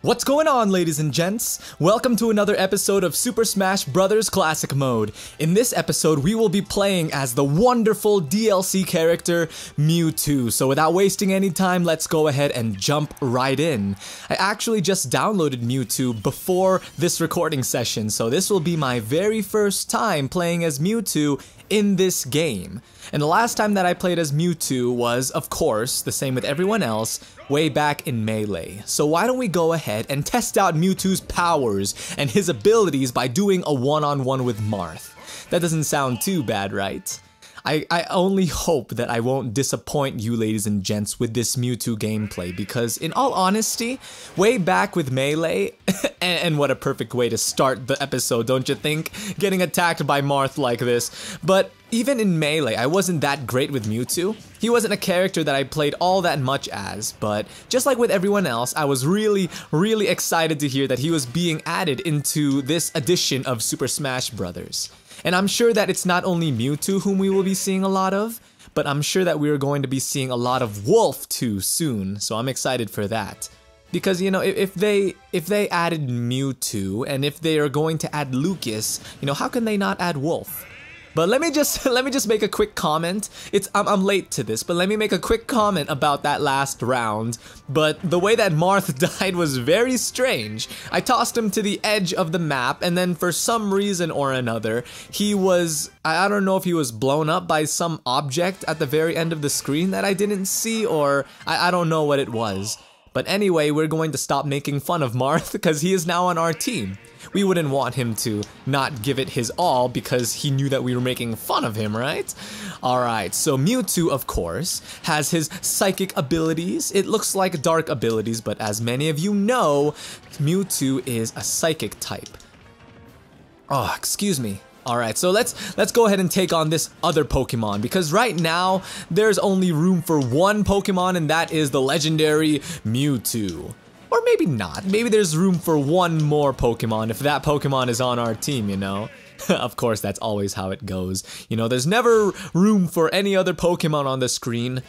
What's going on, ladies and gents? Welcome to another episode of Super Smash Bros. Classic Mode. In this episode, we will be playing as the wonderful DLC character, Mewtwo. So without wasting any time, let's go ahead and jump right in. I actually just downloaded Mewtwo before this recording session, so this will be my very first time playing as Mewtwo in this game. And the last time that I played as Mewtwo was, of course, the same with everyone else, way back in Melee. So why don't we go ahead and test out Mewtwo's powers and his abilities by doing a one-on-one with Marth. That doesn't sound too bad, right? I only hope that I won't disappoint you, ladies and gents, with this Mewtwo gameplay, because in all honesty, way back with Melee, and what a perfect way to start the episode, don't you think? Getting attacked by Marth like this. But even in Melee, I wasn't that great with Mewtwo. He wasn't a character that I played all that much as, but just like with everyone else, I was really excited to hear that he was being added into this edition of Super Smash Bros. And I'm sure that it's not only Mewtwo whom we will be seeing a lot of, but I'm sure that we're going to be seeing a lot of Wolf too soon, so I'm excited for that. Because, you know, if they added Mewtwo, and if they are going to add Lucas, you know, how can they not add Wolf? But let me just make a quick comment. I'm late to this, but let me make a quick comment about that last round. But the way that Marth died was very strange. I tossed him to the edge of the map, and then for some reason or another, he was, I don't know if he was blown up by some object at the very end of the screen that I didn't see, or I don't know what it was. But anyway, we're going to stop making fun of Marth because he is now on our team. We wouldn't want him to not give it his all because he knew that we were making fun of him, right? Alright, so Mewtwo, of course, has his psychic abilities. It looks like dark abilities, but as many of you know, Mewtwo is a psychic type. Oh, excuse me. Alright, so let's go ahead and take on this other Pokemon, because right now, there's only room for one Pokemon, and that is the legendary Mewtwo. Or maybe not. Maybe there's room for one more Pokemon if that Pokemon is on our team, you know? Of course, that's always how it goes. You know, there's never room for any other Pokemon on the screen,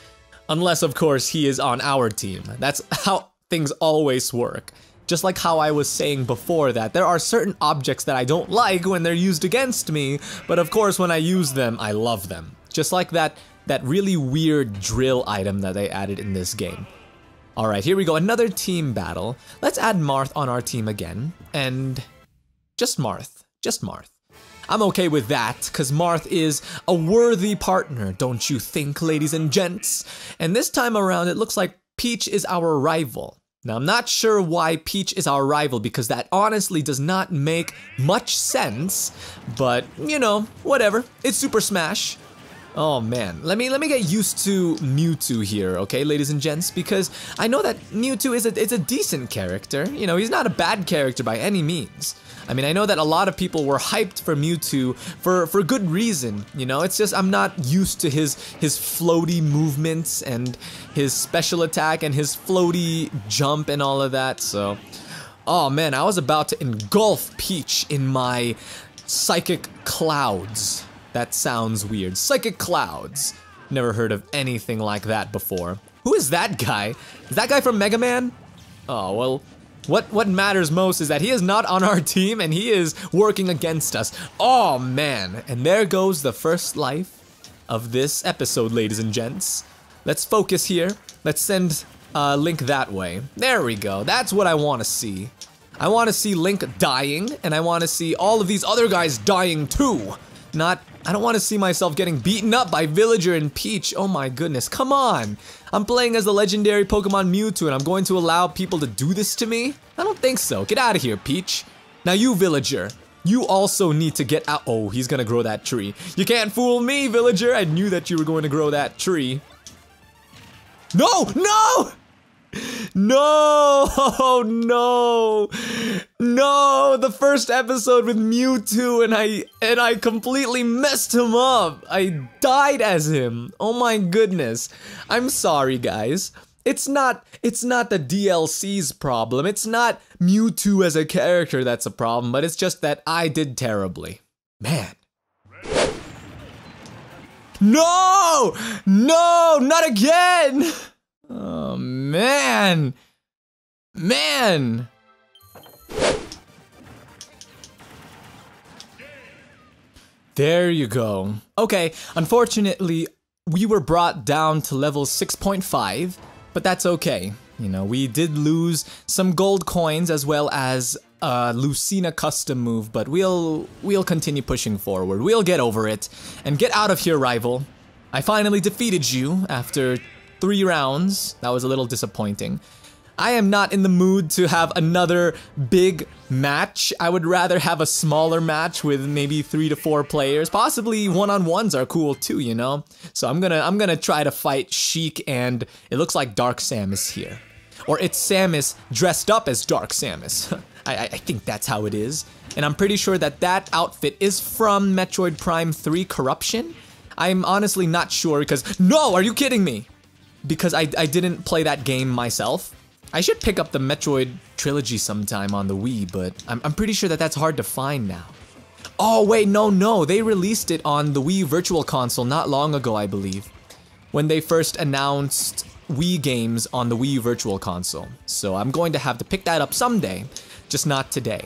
unless, of course, he is on our team. That's how things always work. Just like how I was saying before that, there are certain objects that I don't like when they're used against me, but of course, when I use them, I love them. Just like that really weird drill item that they added in this game. Alright, here we go, another team battle. Let's add Marth on our team again, and just Marth. I'm okay with that, because Marth is a worthy partner, don't you think, ladies and gents? And this time around, it looks like Peach is our rival. Now, I'm not sure why Peach is our rival, because that honestly does not make much sense, but, you know, whatever. It's Super Smash. Oh man, let me get used to Mewtwo here, okay, ladies and gents, because I know that Mewtwo is a decent character. You know, he's not a bad character by any means. I mean, I know that a lot of people were hyped for Mewtwo for good reason, you know? It's just I'm not used to his floaty movements and his special attack and his floaty jump and all of that, so... Oh man, I was about to engulf Peach in my psychic clouds. That sounds weird. Psychic clouds. Never heard of anything like that before. Who is that guy? Is that guy from Mega Man? Oh, well, what matters most is that he is not on our team and he is working against us. Oh, man. And there goes the first life of this episode, ladies and gents. Let's focus here. Let's send Link that way. There we go. That's what I want to see. I want to see Link dying, and I want to see all of these other guys dying too. I don't want to see myself getting beaten up by Villager and Peach. Oh my goodness, come on. I'm playing as the legendary Pokemon Mewtwo and I'm going to allow people to do this to me? I don't think so. Get out of here, Peach. Now you, Villager, you also need to get out. Oh, he's gonna grow that tree. You can't fool me, Villager. I knew that you were going to grow that tree. No, no! No, no, no, the first episode with Mewtwo and I completely messed him up. I died as him. Oh my goodness. I'm sorry, guys. It's not the DLC's problem. It's not Mewtwo as a character that's a problem, but it's just that I did terribly. Man. No! No, not again! Oh, man. Man. There you go. Okay, unfortunately, we were brought down to level 6.5, but that's okay. You know, we did lose some gold coins as well as a Lucina custom move, but we'll continue pushing forward. We'll get over it. And get out of here, rival. I finally defeated you after 3 rounds. That was a little disappointing. I am not in the mood to have another big match. I would rather have a smaller match with maybe 3 to 4 players. Possibly one-on-ones are cool too, you know? So I'm gonna try to fight Chic, and it looks like Dark Samus here. Or it's Samus dressed up as Dark Samus. I think that's how it is. And I'm pretty sure that that outfit is from Metroid Prime 3 Corruption. I'm honestly not sure because... No, are you kidding me? Because I didn't play that game myself. I should pick up the Metroid trilogy sometime on the Wii, but I'm pretty sure that that's hard to find now. Oh wait, no, they released it on the Wii Virtual Console not long ago, I believe, when they first announced Wii games on the Wii Virtual Console. So I'm going to have to pick that up someday, just not today.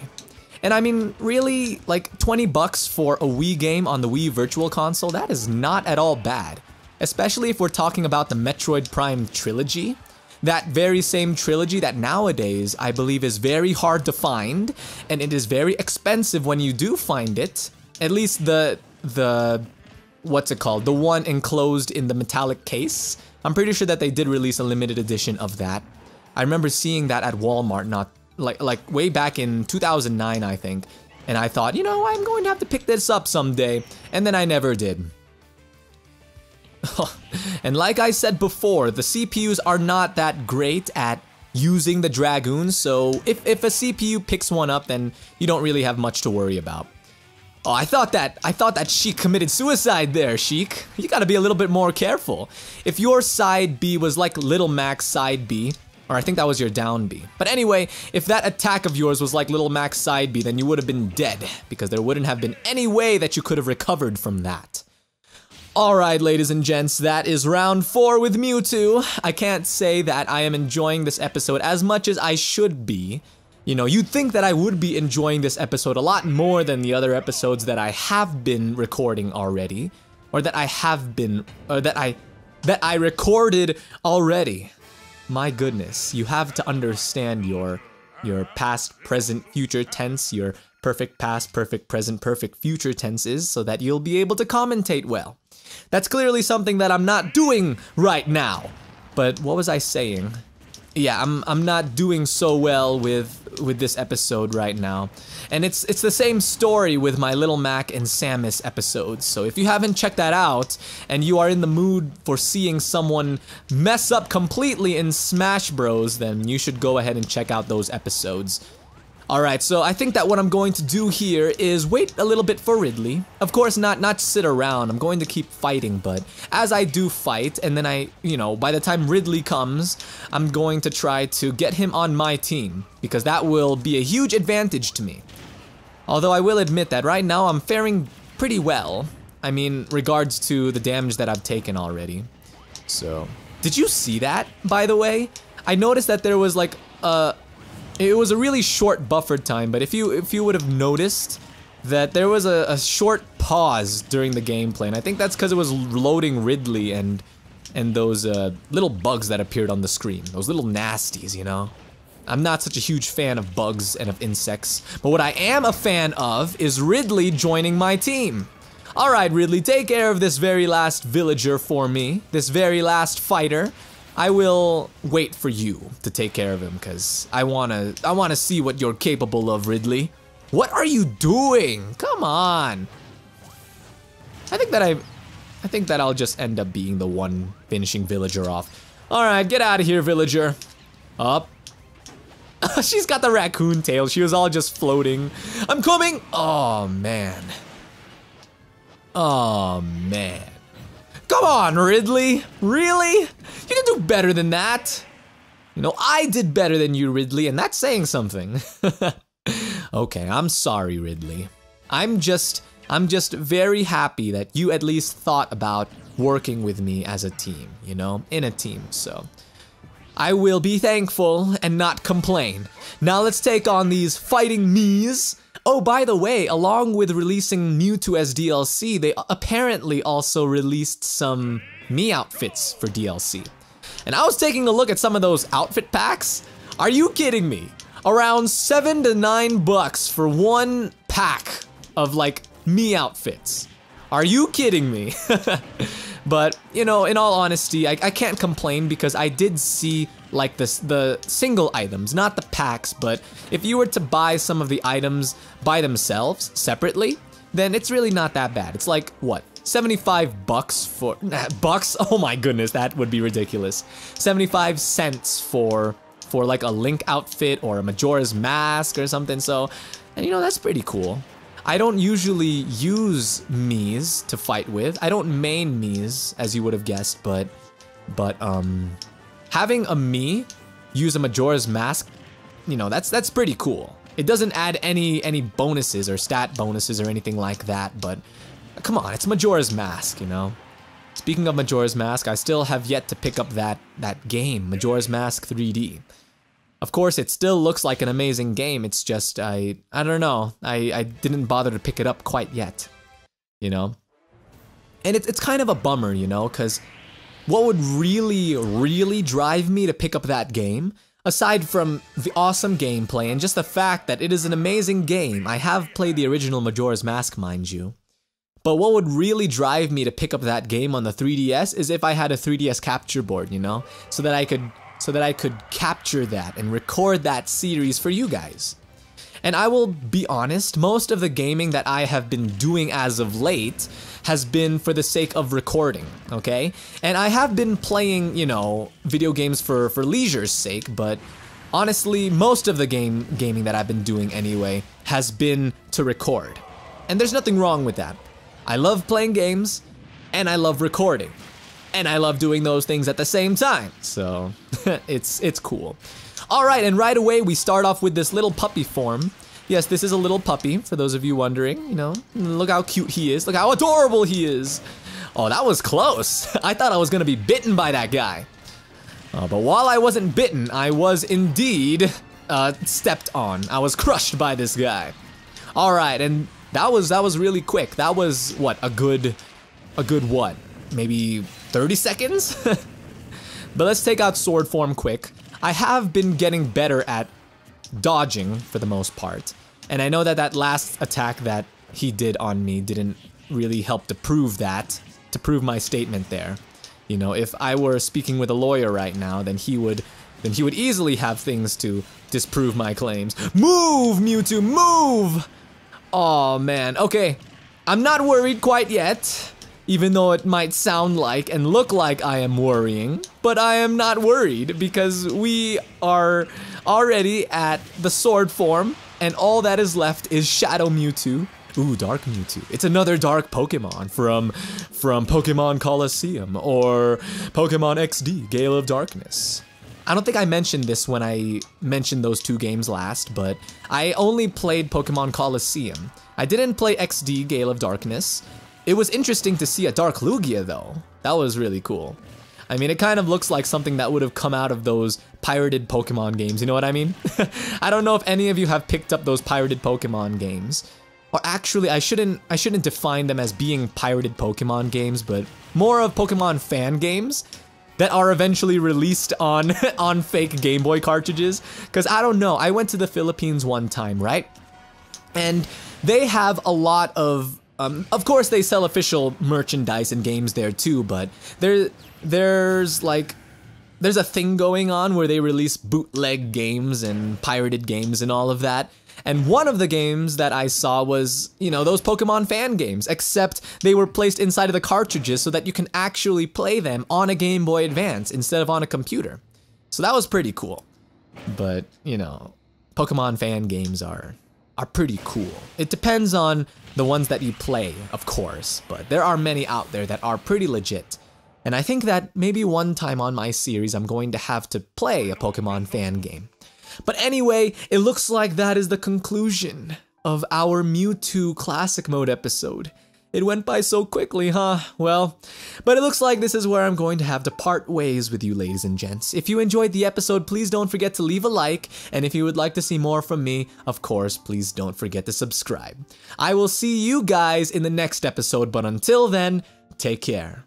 And I mean, really, like 20 bucks for a Wii game on the Wii Virtual Console, that is not at all bad. Especially if we're talking about the Metroid Prime trilogy. That very same trilogy that nowadays I believe is very hard to find, and it is very expensive when you do find it. At least the what's it called? The one enclosed in the metallic case. I'm pretty sure that they did release a limited edition of that. I remember seeing that at Walmart not like way back in 2009, I think. And I thought, you know, I'm going to have to pick this up someday, and then I never did. And like I said before, the CPUs are not that great at using the Dragoons, so if a CPU picks one up, then you don't really have much to worry about. Oh, I thought that Chic committed suicide there, Chic. You gotta be a little bit more careful. If your side B was like Little Mac's side B, or I think that was your down B. But anyway, if that attack of yours was like Little Mac's side B, then you would have been dead, because there wouldn't have been any way that you could have recovered from that. Alright, ladies and gents, that is round 4 with Mewtwo. I can't say that I am enjoying this episode as much as I should be. You know, you'd think that I would be enjoying this episode a lot more than the other episodes that I have been recording already. Or that I recorded already. My goodness, you have to understand your past, present, future tense, your perfect past, perfect present, perfect future tenses, so that you'll be able to commentate well. That's clearly something that I'm not doing right now. But what was I saying? Yeah, I'm not doing so well with this episode right now. And it's the same story with my Little Mac and Samus episodes. So if you haven't checked that out, and you are in the mood for seeing someone mess up completely in Smash Bros, then you should go ahead and check out those episodes. Alright, so I think that what I'm going to do here is wait a little bit for Ridley. Of course, not sit around. I'm going to keep fighting, but as I do fight, and then you know, by the time Ridley comes, I'm going to try to get him on my team, because that will be a huge advantage to me. Although I will admit that right now I'm faring pretty well. I mean, regards to the damage that I've taken already. So, did you see that, by the way? I noticed that there was like it was a really short buffer time, but if you would have noticed that there was a short pause during the gameplay, and I think that's because it was loading Ridley and those little bugs that appeared on the screen, those little nasties, you know? I'm not such a huge fan of bugs and of insects, but what I am a fan of is Ridley joining my team. Alright, Ridley, take care of this very last villager for me, this very last fighter. I will wait for you to take care of him, because I wanna see what you're capable of, Ridley. What are you doing? Come on. I think that I'll just end up being the one finishing villager off. Alright, get out of here, villager. Up. She's got the raccoon tail. She was all just floating. I'm coming! Oh, man. Oh, man. Come on, Ridley. Really? You can do better than that. You know, I did better than you, Ridley, and that's saying something. Okay, I'm sorry, Ridley. I'm just very happy that you at least thought about working with me as a team, you know, in a team, so. I will be thankful and not complain. Now let's take on these fighting me's. Oh, by the way, along with releasing Mewtwo as DLC, they apparently also released some Mii outfits for DLC. And I was taking a look at some of those outfit packs. Are you kidding me? Around $7 to $9 for one pack of like Mii outfits. Are you kidding me? But, you know, in all honesty, I can't complain because I did see like the single items, not the packs, but if you were to buy some of the items by themselves, separately, then it's really not that bad. It's like, what, 75 bucks for, bucks? Oh my goodness, that would be ridiculous. 75 cents for like a Link outfit or a Majora's Mask or something, so, and you know, that's pretty cool. I don't usually use Miis to fight with. I don't main Miis, as you would have guessed, but having a Mii use a Majora's Mask, you know, that's pretty cool. It doesn't add any bonuses or stat bonuses or anything like that, but come on, it's Majora's Mask, you know? Speaking of Majora's Mask, I still have yet to pick up that game, Majora's Mask 3D. Of course, it still looks like an amazing game, it's just, I don't know, I didn't bother to pick it up quite yet, you know? And it's kind of a bummer, you know, because what would really drive me to pick up that game, aside from the awesome gameplay and just the fact that it is an amazing game, I have played the original Majora's Mask, mind you, but what would really drive me to pick up that game on the 3DS is if I had a 3DS capture board, you know, so that I could capture that and record that series for you guys. And I will be honest, most of the gaming that I have been doing as of late has been for the sake of recording, okay? And I have been playing, you know, video games for leisure's sake, but honestly, most of the gaming that I've been doing anyway has been to record. And there's nothing wrong with that. I love playing games, and I love recording. And I love doing those things at the same time, so it's cool. All right, and right away we start off with this little puppy form. Yes, this is a little puppy, for those of you wondering, you know. Look how cute he is, look how adorable he is. Oh, that was close. I thought I was gonna be bitten by that guy. But while I wasn't bitten, I was indeed stepped on. I was crushed by this guy. All right, and that was really quick. That was, what, a good what? Maybe 30 seconds? But let's take out sword form quick. I have been getting better at dodging for the most part. And I know that that last attack that he did on me didn't really help to prove my statement there. You know, if I were speaking with a lawyer right now, then he would easily have things to disprove my claims. Move, Mewtwo, move! Aw, man, okay. I'm not worried quite yet. Even though it might sound like and look like I am worrying, but I am not worried because we are already at the sword form and all that is left is Shadow Mewtwo. Ooh, Dark Mewtwo. It's another dark Pokemon from Pokemon Coliseum or Pokemon XD, Gale of Darkness. I don't think I mentioned this when I mentioned those two games last, but I only played Pokemon Coliseum. I didn't play XD, Gale of Darkness. It was interesting to see a Dark Lugia though. That was really cool. I mean, it kind of looks like something that would have come out of those pirated Pokemon games, you know what I mean? I don't know if any of you have picked up those pirated Pokemon games. Or actually, I shouldn't define them as being pirated Pokemon games, but more of Pokemon fan games that are eventually released on fake Game Boy cartridges. Cause I don't know, I went to the Philippines one time, right? And they have a lot of course they sell official merchandise and games there too, but there's a thing going on where they release bootleg games and pirated games and all of that. And one of the games that I saw was, you know, those Pokemon fan games, except they were placed inside of the cartridges so that you can actually play them on a Game Boy Advance instead of on a computer. So that was pretty cool. But, you know, Pokemon fan games are pretty cool. It depends on the ones that you play, of course, but there are many out there that are pretty legit. And I think that maybe one time on my series, I'm going to have to play a Pokemon fan game. But anyway, it looks like that is the conclusion of our Mewtwo Classic Mode episode. It went by so quickly, huh? Well, but it looks like this is where I'm going to have to part ways with you, ladies and gents. If you enjoyed the episode, please don't forget to leave a like, and if you would like to see more from me, of course, please don't forget to subscribe. I will see you guys in the next episode, but until then, take care.